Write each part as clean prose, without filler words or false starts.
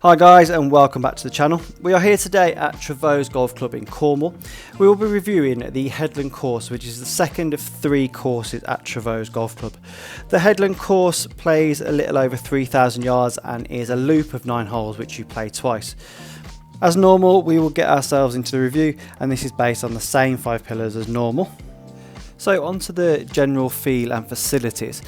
Hi guys and welcome back to the channel. We are here today at Trevose Golf Club in Cornwall. We will be reviewing the Headland Course, which is the second of 3 courses at Trevose Golf Club. The Headland Course plays a little over 3,000 yards and is a loop of 9 holes which you play twice. As normal, we will get ourselves into the review, and this is based on the same 5 pillars as normal. So onto the general feel and facilities.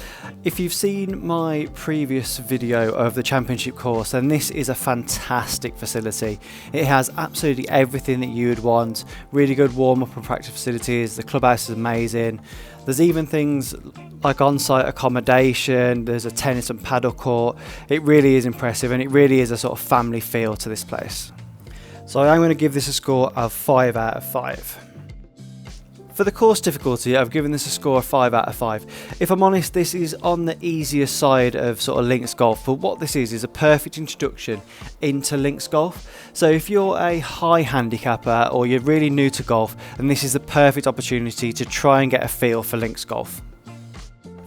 If you've seen my previous video of the championship course, then this is a fantastic facility. It has absolutely everything that you would want. Really good warm-up and practice facilities. The clubhouse is amazing. There's even things like on-site accommodation. There's a tennis and paddle court. It really is impressive, and it really is a sort of family feel to this place. So I'm going to give this a score of 5 out of 5. For the course difficulty, I've given this a score of 5 out of 5. If I'm honest, this is on the easier side of sort of links golf, but what this is a perfect introduction into links golf. So if you're a high handicapper or you're really new to golf, then this is the perfect opportunity to try and get a feel for links golf.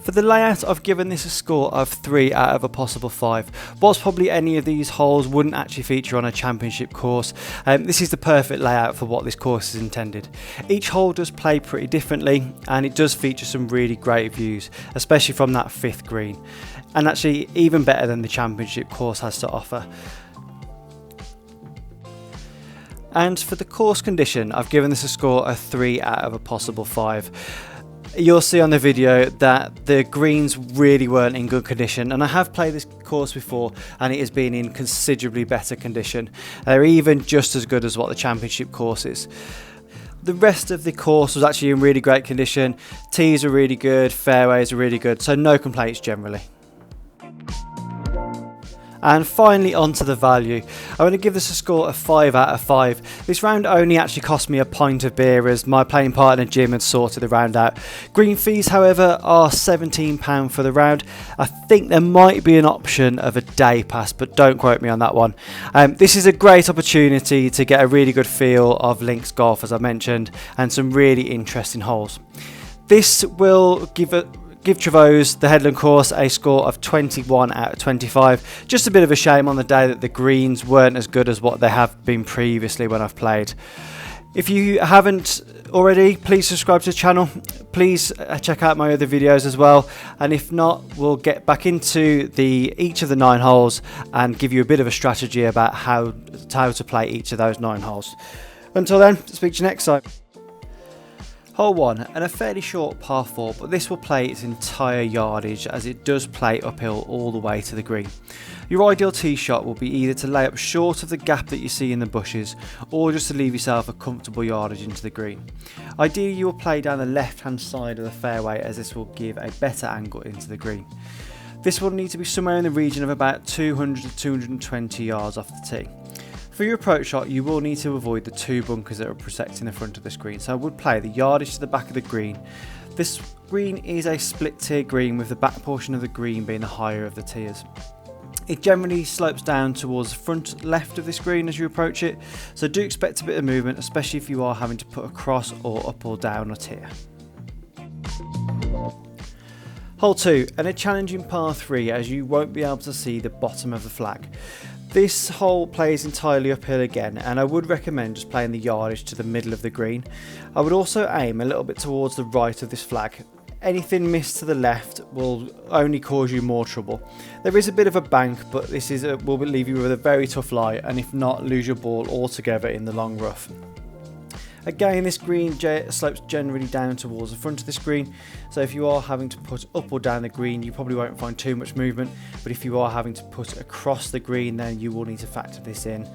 For the layout, I've given this a score of 3 out of a possible 5. Whilst probably any of these holes wouldn't actually feature on a championship course, this is the perfect layout for what this course is intended. Each hole does play pretty differently, and it does feature some really great views, especially from that 5th green, and actually even better than the championship course has to offer. And for the course condition, I've given this a score of 3 out of a possible 5. You'll see on the video that the greens really weren't in good condition, and I have played this course before and it has been in considerably better condition. They're even just as good as what the championship course is. The rest of the course was actually in really great condition. Tees are really good, fairways are really good, so no complaints generally. And finally, onto the value. I'm going to give this a score of 5 out of 5. This round only actually cost me a pint of beer, as my playing partner Jim had sorted the round out. Green fees, however, are £17 for the round. I think there might be an option of a day pass, but don't quote me on that one. This is a great opportunity to get a really good feel of links golf, as I mentioned, and some really interesting holes. This will give Trevose, the Headland Course, a score of 21 out of 25. Just a bit of a shame on the day that the greens weren't as good as what they have been previously when I've played. If you haven't already, please subscribe to the channel. Please check out my other videos as well. And if not, we'll get back into each of the 9 holes and give you a bit of a strategy about how to play each of those 9 holes. Until then, speak to you next time. Hole 1, and a fairly short par 4, but this will play its entire yardage as it does play uphill all the way to the green. Your ideal tee shot will be either to lay up short of the gap that you see in the bushes, or just to leave yourself a comfortable yardage into the green. Ideally, you will play down the left hand side of the fairway, as this will give a better angle into the green. This will need to be somewhere in the region of about 200 to 220 yards off the tee. For your approach shot, you will need to avoid the 2 bunkers that are protecting the front of the screen, so I would play the yardage to the back of the green. This green is a split tier green, with the back portion of the green being the higher of the tiers. It generally slopes down towards the front left of this green as you approach it, so do expect a bit of movement, especially if you are having to put across or up or down a tier. Hole 2, and a challenging par 3, as you won't be able to see the bottom of the flag. This hole plays entirely uphill again, and I would recommend just playing the yardage to the middle of the green. I would also aim a little bit towards the right of this flag. Anything missed to the left will only cause you more trouble. There is a bit of a bank, but this will leave you with a very tough lie, and if not, lose your ball altogether in the long rough. Again, this green slopes generally down towards the front of the screen, so if you are having to put up or down the green, you probably won't find too much movement, but if you are having to put across the green, then you will need to factor this in.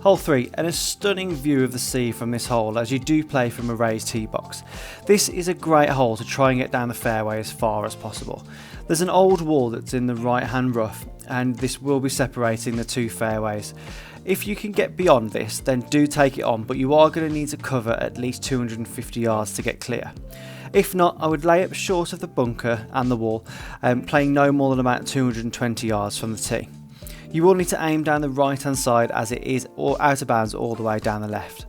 Hole 3, and a stunning view of the sea from this hole, as you do play from a raised tee box. This is a great hole to try and get down the fairway as far as possible. There's an old wall that's in the right hand rough, and this will be separating the 2 fairways. If you can get beyond this, then do take it on, but you are going to need to cover at least 250 yards to get clear. If not, I would lay up short of the bunker and the wall, playing no more than about 220 yards from the tee. You will need to aim down the right hand side, as it is out of bounds all the way down the left.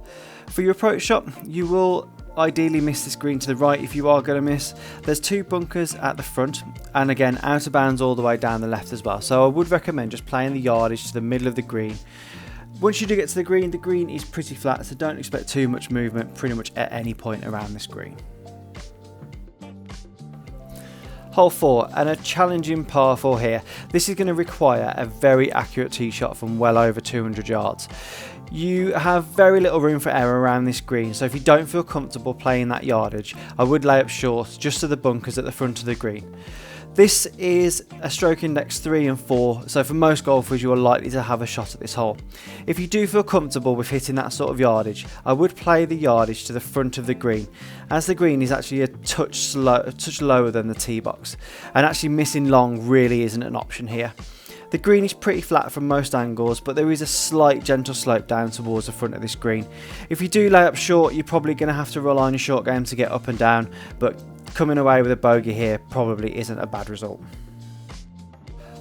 For your approach shot, you will ideally miss this green to the right if you are going to miss. There's 2 bunkers at the front, and again out of bounds all the way down the left as well. So I would recommend just playing the yardage to the middle of the green. Once you do get to the green is pretty flat, so don't expect too much movement pretty much at any point around this green. Hole 4, and a challenging par 4 here. This is going to require a very accurate tee shot from well over 200 yards. You have very little room for error around this green, so if you don't feel comfortable playing that yardage, I would lay up short just to the bunkers at the front of the green. This is a stroke index 3 and 4, so for most golfers you are likely to have a shot at this hole. If you do feel comfortable with hitting that sort of yardage, I would play the yardage to the front of the green, as the green is actually a touch lower than the tee box, and actually missing long really isn't an option here. The green is pretty flat from most angles, but there is a slight gentle slope down towards the front of this green. If you do lay up short, you're probably going to have to rely on your short game to get up and down, but coming away with a bogey here probably isn't a bad result.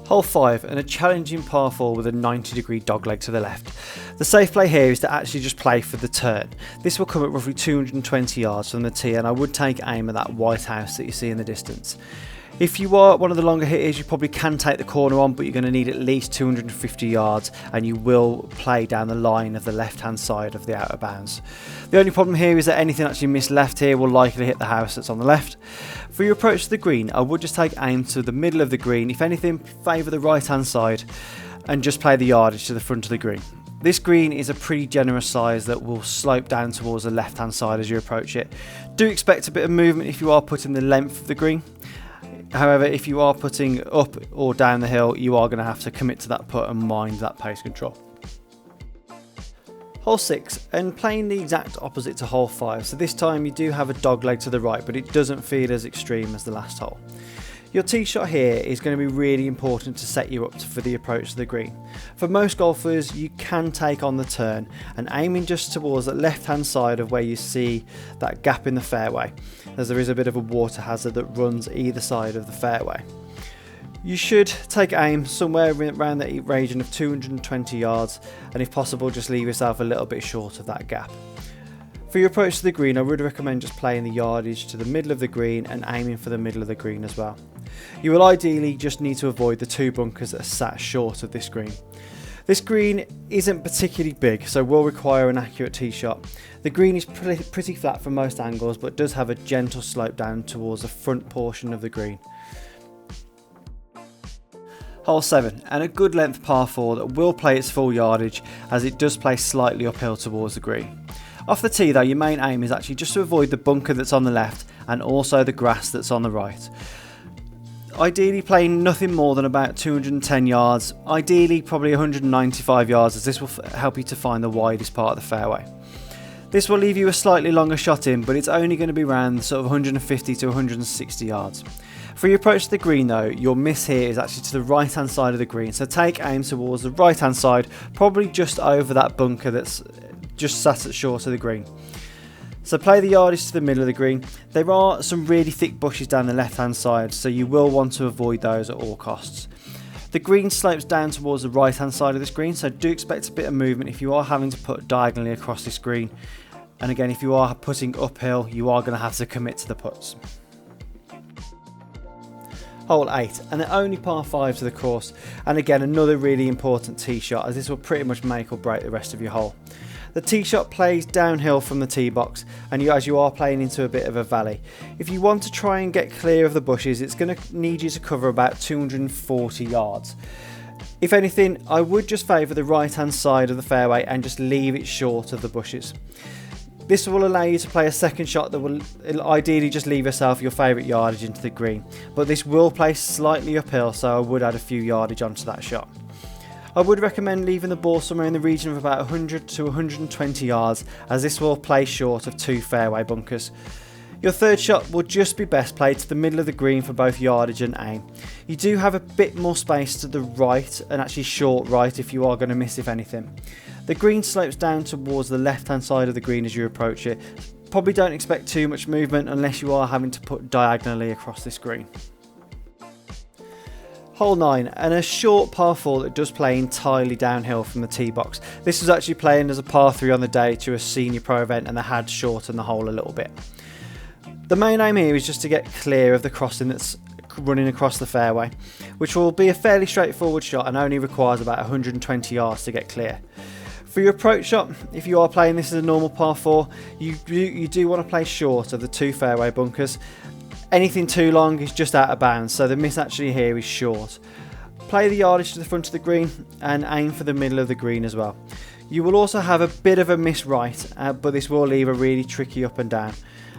Hole 5, and a challenging par 4 with a 90-degree dogleg to the left. The safe play here is to actually just play for the turn. This will come at roughly 220 yards from the tee, and I would take aim at that white house that you see in the distance. If you are one of the longer hitters, you probably can take the corner on, but you're going to need at least 250 yards, and you will play down the line of the left hand side of the out of bounds. The only problem here is that anything actually missed left here will likely hit the house that's on the left. For your approach to the green, I would just take aim to the middle of the green, if anything favour the right hand side, and just play the yardage to the front of the green. This green is a pretty generous size that will slope down towards the left hand side as you approach it. Do expect a bit of movement if you are putting the length of the green. However, if you are putting up or down the hill, you are going to have to commit to that putt and mind that pace control. Hole 6, and playing the exact opposite to hole 5, so this time you do have a dog leg to the right, but it doesn't feel as extreme as the last hole. Your tee shot here is going to be really important to set you up for the approach to the green. For most golfers, you can take on the turn and aiming just towards the left hand side of where you see that gap in the fairway, as there is a bit of a water hazard that runs either side of the fairway. You should take aim somewhere around the region of 220 yards, and if possible just leave yourself a little bit short of that gap. For your approach to the green, I would recommend just playing the yardage to the middle of the green and aiming for the middle of the green as well. You will ideally just need to avoid the 2 bunkers that are sat short of this green. This green isn't particularly big, so will require an accurate tee shot. The green is pretty flat from most angles, but does have a gentle slope down towards the front portion of the green. Hole 7, and a good length par 4 that will play its full yardage, as it does play slightly uphill towards the green. Off the tee though, your main aim is actually just to avoid the bunker that's on the left and also the grass that's on the right. Ideally playing nothing more than about 210 yards, ideally probably 195 yards, as this will help you to find the widest part of the fairway. This will leave you a slightly longer shot in, but it's only going to be around sort of 150 to 160 yards. For your approach to the green though, your miss here is actually to the right hand side of the green, so take aim towards the right hand side, probably just over that bunker that's just sat at short of the green. So play the yardage to the middle of the green. There are some really thick bushes down the left hand side, so you will want to avoid those at all costs. The green slopes down towards the right hand side of this green, so do expect a bit of movement if you are having to put diagonally across this green. And again, if you are putting uphill, you are going to have to commit to the putts. Hole 8, and the only par 5 to the course, and again another really important tee shot, as this will pretty much make or break the rest of your hole. The tee shot plays downhill from the tee box, and as you are playing into a bit of a valley. If you want to try and get clear of the bushes, it's going to need you to cover about 240 yards. If anything, I would just favour the right hand side of the fairway and just leave it short of the bushes. This will allow you to play a second shot that will ideally just leave yourself your favourite yardage into the green, but this will play slightly uphill, so I would add a few yardage onto that shot. I would recommend leaving the ball somewhere in the region of about 100 to 120 yards, as this will play short of 2 fairway bunkers. Your third shot will just be best played to the middle of the green for both yardage and aim. You do have a bit more space to the right, and actually short right if you are going to miss if anything. The green slopes down towards the left hand side of the green as you approach it. Probably don't expect too much movement unless you are having to put diagonally across this green. Hole 9, and a short par 4 that does play entirely downhill from the tee box. This was actually playing as a par 3 on the day to a senior pro event, and they had shortened the hole a little bit. The main aim here is just to get clear of the crossing that's running across the fairway, which will be a fairly straightforward shot and only requires about 120 yards to get clear. For your approach shot, if you are playing this as a normal par 4, you do want to play short of the 2 fairway bunkers. Anything too long is just out of bounds, so the miss actually here is short. Play the yardage to the front of the green and aim for the middle of the green as well. You will also have a bit of a miss right, but this will leave a really tricky up and down,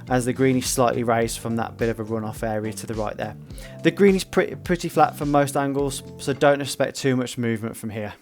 as the green is slightly raised from that bit of a runoff area to the right there. The green is pretty flat from most angles, so don't expect too much movement from here.